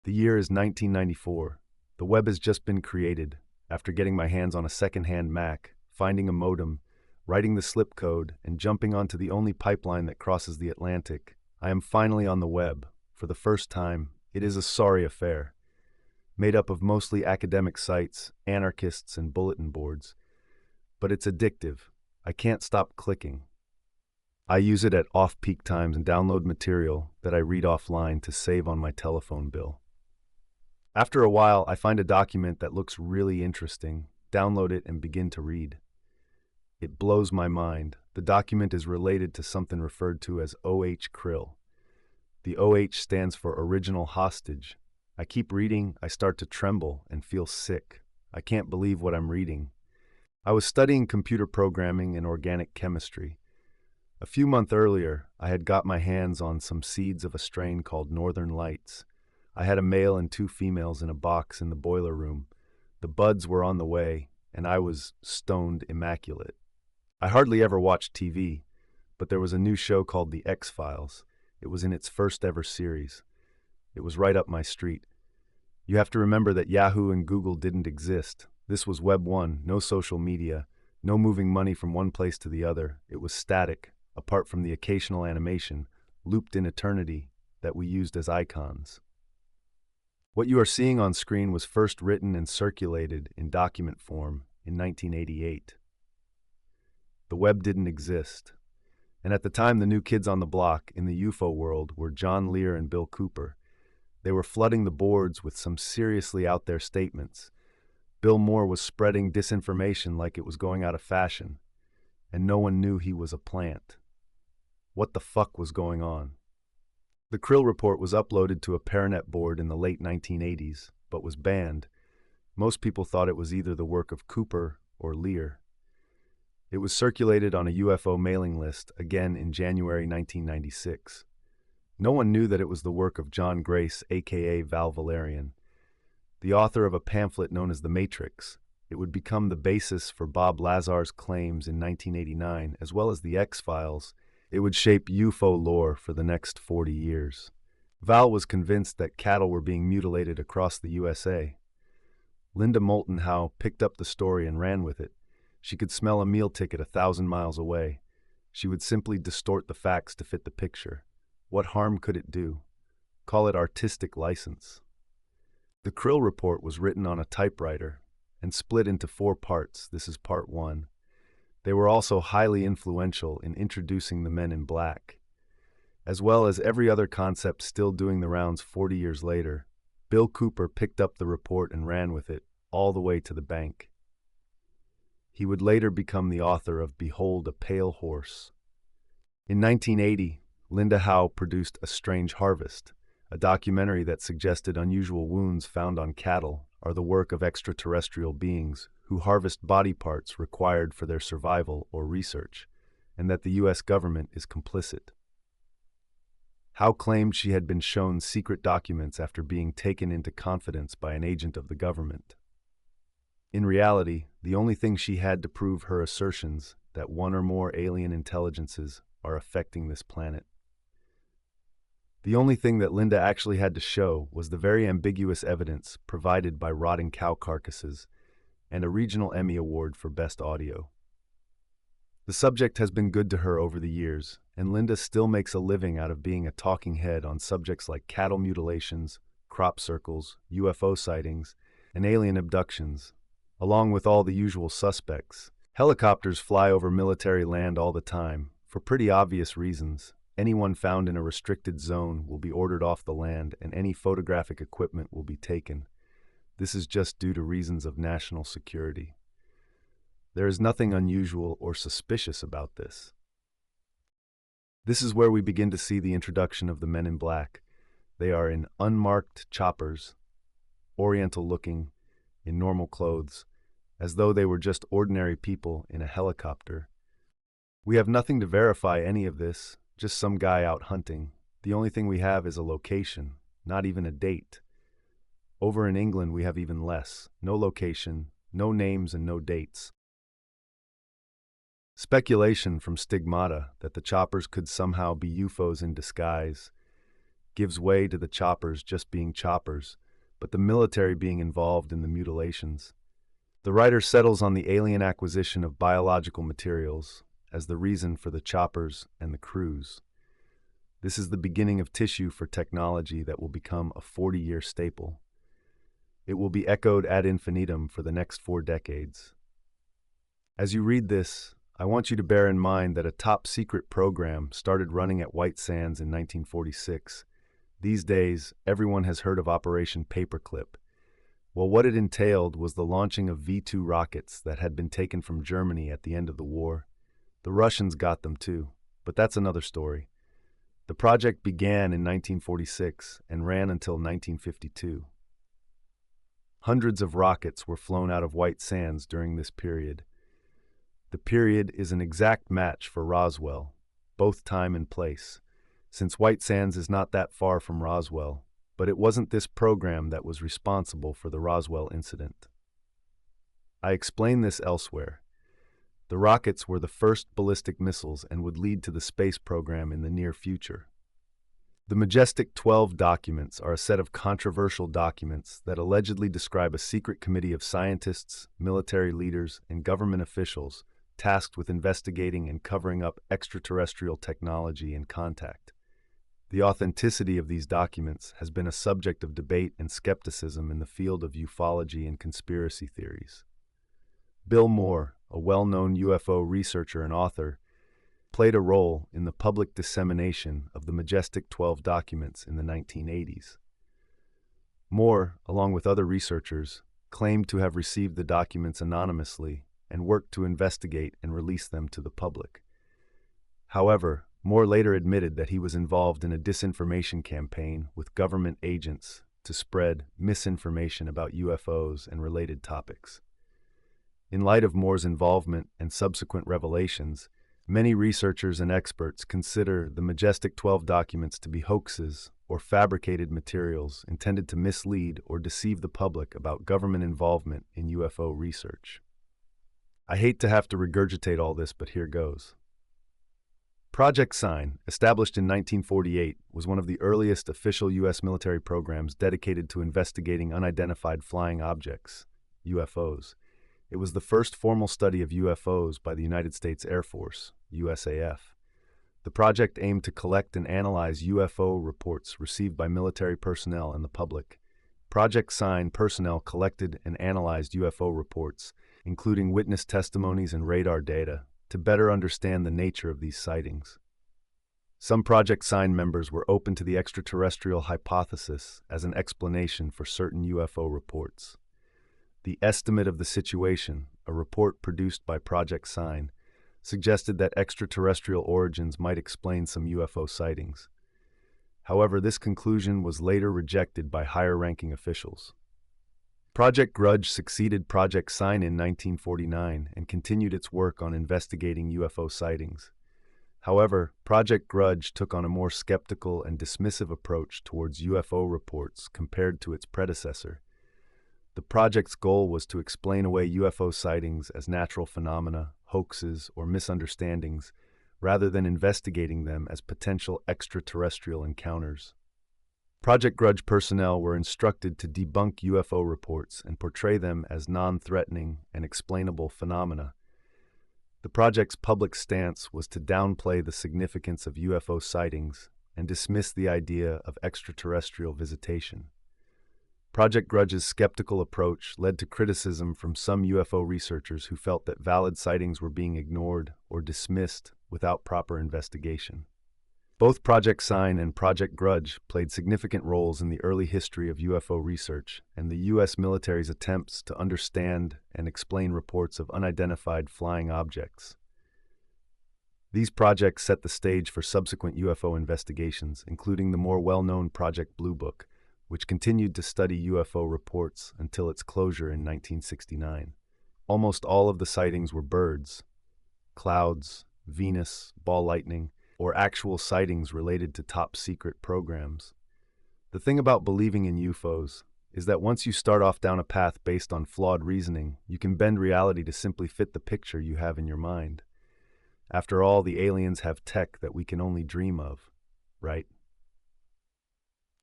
The year is 1994. The web has just been created. After getting my hands on a second-hand Mac, finding a modem, writing the slip code, and jumping onto the only pipeline that crosses the Atlantic, I am finally on the web. For the first time, it is a sorry affair, made up of mostly academic sites, anarchists, and bulletin boards. But it's addictive. I can't stop clicking. I use it at off-peak times and download material that I read offline to save on my telephone bill. After a while, I find a document that looks really interesting, download it, and begin to read. It blows my mind. The document is related to something referred to as Krill. The OH stands for Original Hostage. I keep reading, I start to tremble and feel sick. I can't believe what I'm reading. I was studying computer programming and organic chemistry. A few months earlier, I had got my hands on some seeds of a strain called Northern Lights. I had a male and 2 females in a box in the boiler room. The buds were on the way, and I was stoned immaculate. I hardly ever watched TV, but there was a new show called The X-Files. It was in its first ever series. It was right up my street. You have to remember that Yahoo and Google didn't exist. This was Web 1, no social media, no moving money from one place to the other. It was static, apart from the occasional animation, looped in eternity, that we used as icons. What you are seeing on screen was first written and circulated in document form in 1988. The web didn't exist. And at the time, the new kids on the block in the UFO world were John Lear and Bill Cooper. They were flooding the boards with some seriously out there statements. Bill Moore was spreading disinformation like it was going out of fashion, and no one knew he was a plant. What the fuck was going on? The Krill report was uploaded to a Paranet board in the late 1980s, but was banned. Most people thought it was either the work of Cooper or Lear. It was circulated on a UFO mailing list again in January 1996. No one knew that it was the work of John Grace, aka Val Valerian, the author of a pamphlet known as The Matrix. It would become the basis for Bob Lazar's claims in 1989, as well as the X-Files. It would shape UFO lore for the next 40 years. Val was convinced that cattle were being mutilated across the USA. Linda Moulton Howe picked up the story and ran with it. She could smell a meal ticket 1,000 miles away. She would simply distort the facts to fit the picture. What harm could it do? Call it artistic license. The Krill report was written on a typewriter and split into 4 parts. This is part 1. They were also highly influential in introducing the Men in Black. As well as every other concept still doing the rounds 40 years later, Bill Cooper picked up the report and ran with it all the way to the bank. He would later become the author of Behold a Pale Horse. In 1980, Linda Howe produced A Strange Harvest, a documentary that suggested unusual wounds found on cattle are the work of extraterrestrial beings who harvest body parts required for their survival or research, and that the U.S. government is complicit. Howe claimed she had been shown secret documents after being taken into confidence by an agent of the government. In reality, the only thing she had to prove her assertions that one or more alien intelligences are affecting this planet. The only thing that Linda actually had to show was the very ambiguous evidence provided by rotting cow carcasses and a regional Emmy Award for Best Audio. The subject has been good to her over the years, and Linda still makes a living out of being a talking head on subjects like cattle mutilations, crop circles, UFO sightings, and alien abductions, along with all the usual suspects. Helicopters fly over military land all the time, for pretty obvious reasons. Anyone found in a restricted zone will be ordered off the land, and any photographic equipment will be taken. This is just due to reasons of national security. There is nothing unusual or suspicious about this. This is where we begin to see the introduction of the Men in Black. They are in unmarked choppers, oriental-looking, in normal clothes, as though they were just ordinary people in a helicopter. We have nothing to verify any of this, just some guy out hunting. The only thing we have is a location, not even a date. Over in England, we have even less. No location, no names, and no dates. Speculation from Stigmata that the choppers could somehow be UFOs in disguise gives way to the choppers just being choppers, but the military being involved in the mutilations. The writer settles on the alien acquisition of biological materials as the reason for the choppers and the crews. This is the beginning of tissue for technology that will become a 40-year staple. It will be echoed ad infinitum for the next 4 decades. As you read this, I want you to bear in mind that a top-secret program started running at White Sands in 1946. These days, everyone has heard of Operation Paperclip. Well, what it entailed was the launching of V-2 rockets that had been taken from Germany at the end of the war. The Russians got them too, but that's another story. The project began in 1946 and ran until 1952. Hundreds of rockets were flown out of White Sands during this period. The period is an exact match for Roswell, both time and place, since White Sands is not that far from Roswell, but it wasn't this program that was responsible for the Roswell incident. I explain this elsewhere. The rockets were the first ballistic missiles and would lead to the space program in the near future. The Majestic 12 documents are a set of controversial documents that allegedly describe a secret committee of scientists, military leaders, and government officials tasked with investigating and covering up extraterrestrial technology and contact. The authenticity of these documents has been a subject of debate and skepticism in the field of ufology and conspiracy theories. Bill Moore, a well-known UFO researcher and author, played a role in the public dissemination of the Majestic 12 documents in the 1980s. Moore, along with other researchers, claimed to have received the documents anonymously and worked to investigate and release them to the public. However, Moore later admitted that he was involved in a disinformation campaign with government agents to spread misinformation about UFOs and related topics. In light of Moore's involvement and subsequent revelations, many researchers and experts consider the Majestic 12 documents to be hoaxes or fabricated materials intended to mislead or deceive the public about government involvement in UFO research. I hate to have to regurgitate all this, but here goes. Project Sign, established in 1948, was one of the earliest official U.S. military programs dedicated to investigating unidentified flying objects, UFOs. It was the first formal study of UFOs by the United States Air Force, USAF. The project aimed to collect and analyze UFO reports received by military personnel and the public. Project Sign personnel collected and analyzed UFO reports, including witness testimonies and radar data, to better understand the nature of these sightings. Some Project Sign members were open to the extraterrestrial hypothesis as an explanation for certain UFO reports. The Estimate of the Situation, a report produced by Project Sign, suggested that extraterrestrial origins might explain some UFO sightings. However, this conclusion was later rejected by higher-ranking officials. Project Grudge succeeded Project Sign in 1949 and continued its work on investigating UFO sightings. However, Project Grudge took on a more skeptical and dismissive approach towards UFO reports compared to its predecessor. The project's goal was to explain away UFO sightings as natural phenomena, hoaxes, or misunderstandings, rather than investigating them as potential extraterrestrial encounters. Project Grudge personnel were instructed to debunk UFO reports and portray them as non-threatening and explainable phenomena. The project's public stance was to downplay the significance of UFO sightings and dismiss the idea of extraterrestrial visitation. Project Grudge's skeptical approach led to criticism from some UFO researchers who felt that valid sightings were being ignored or dismissed without proper investigation. Both Project Sign and Project Grudge played significant roles in the early history of UFO research and the U.S. military's attempts to understand and explain reports of unidentified flying objects. These projects set the stage for subsequent UFO investigations, including the more well-known Project Blue Book, which continued to study UFO reports until its closure in 1969. Almost all of the sightings were birds, clouds, Venus, ball lightning, or actual sightings related to top-secret programs. The thing about believing in UFOs is that once you start off down a path based on flawed reasoning, you can bend reality to simply fit the picture you have in your mind. After all, the aliens have tech that we can only dream of, right?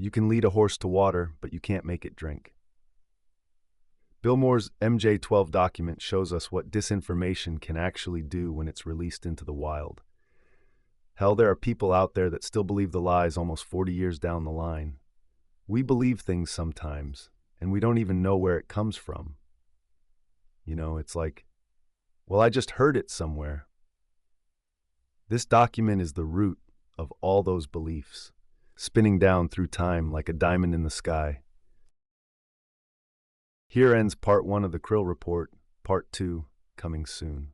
You can lead a horse to water, but you can't make it drink. Bill Moore's MJ-12 document shows us what disinformation can actually do when it's released into the wild. Hell, there are people out there that still believe the lies almost 40 years down the line. We believe things sometimes, and we don't even know where it comes from. It's like, well, I just heard it somewhere. This document is the root of all those beliefs, spinning down through time like a diamond in the sky. Here ends part 1 of the Krill Report, part 2 coming soon.